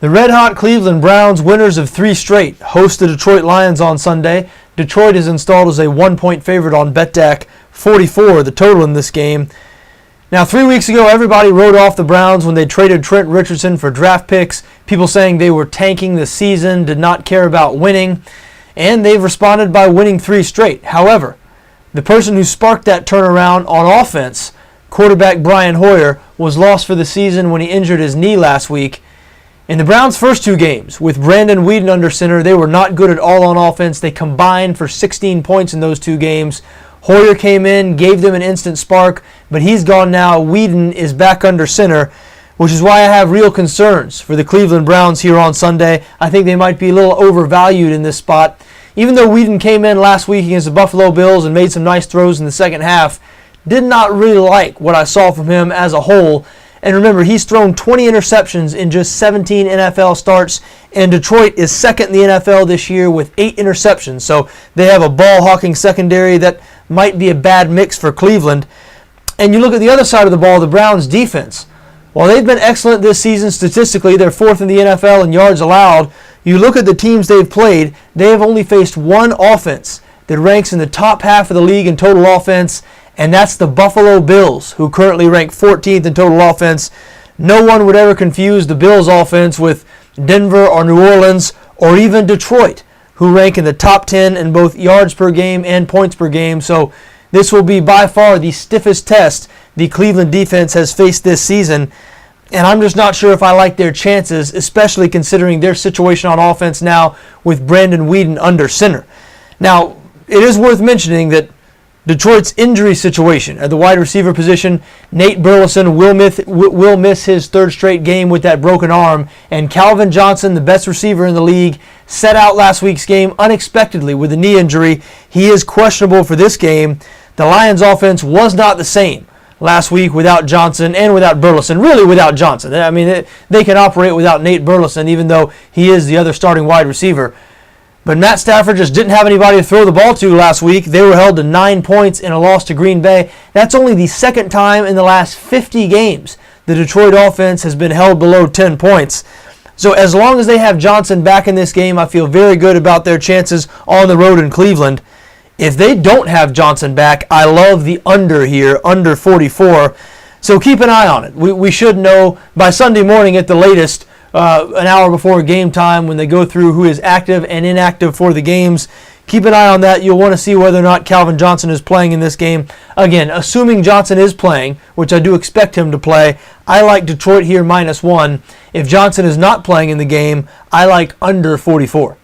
The red-hot Cleveland Browns, winners of 3 straight, host the Detroit Lions on Sunday. Detroit is installed as a 1-point favorite on BETDAQ, 44 the total in this game. Now, 3 weeks ago, everybody wrote off the Browns when they traded Trent Richardson for draft picks, people saying they were tanking the season, did not care about winning, and they've responded by winning 3 straight. However, the person who sparked that turnaround on offense, quarterback Brian Hoyer, was lost for the season when he injured his knee last week. In the Browns' first 2 games, with Brandon Weeden under center, they were not good at all on offense. They combined for 16 points in those 2 games. Hoyer came in, gave them an instant spark, but he's gone now. Weeden is back under center, which is why I have real concerns for the Cleveland Browns here on Sunday. I think they might be a little overvalued in this spot. Even though Weeden came in last week against the Buffalo Bills and made some nice throws in the second half, did not really like what I saw from him as a whole. And remember, he's thrown 20 interceptions in just 17 NFL starts, and Detroit is second in the NFL this year with 8 interceptions. So they have a ball-hawking secondary that might be a bad mix for Cleveland. And you look at the other side of the ball, the Browns' defense. While they've been excellent this season statistically, they're 4th in the NFL in yards allowed. You look at the teams they've played, they have only faced one offense that ranks in the top half of the league in total offense, and that's the Buffalo Bills, who currently rank 14th in total offense. No one would ever confuse the Bills' offense with Denver or New Orleans or even Detroit, who rank in the top 10 in both yards per game and points per game. So this will be by far the stiffest test the Cleveland defense has faced this season. And I'm just not sure if I like their chances, especially considering their situation on offense now with Brandon Weeden under center. Now, it is worth mentioning that Detroit's injury situation at the wide receiver position, Nate Burleson will miss his 3rd straight game with that broken arm, and Calvin Johnson, the best receiver in the league, set out last week's game unexpectedly with a knee injury. He is questionable for this game. The Lions' offense was not the same last week without Johnson and without Burleson, really without Johnson. I mean, they can operate without Nate Burleson, even though he is the other starting wide receiver. But Matt Stafford just didn't have anybody to throw the ball to last week. They were held to 9 points in a loss to Green Bay. That's only the 2nd time in the last 50 games the Detroit offense has been held below 10 points. So as long as they have Johnson back in this game, I feel very good about their chances on the road in Cleveland. If they don't have Johnson back, I love the under here, under 44. So keep an eye on it. We should know by Sunday morning at the latest, an hour before game time when they go through who is active and inactive for the games. Keep an eye on that. You'll want to see whether or not Calvin Johnson is playing in this game. Again, assuming Johnson is playing, which I do expect him to play, I like Detroit here -1. If Johnson is not playing in the game, I like under 44.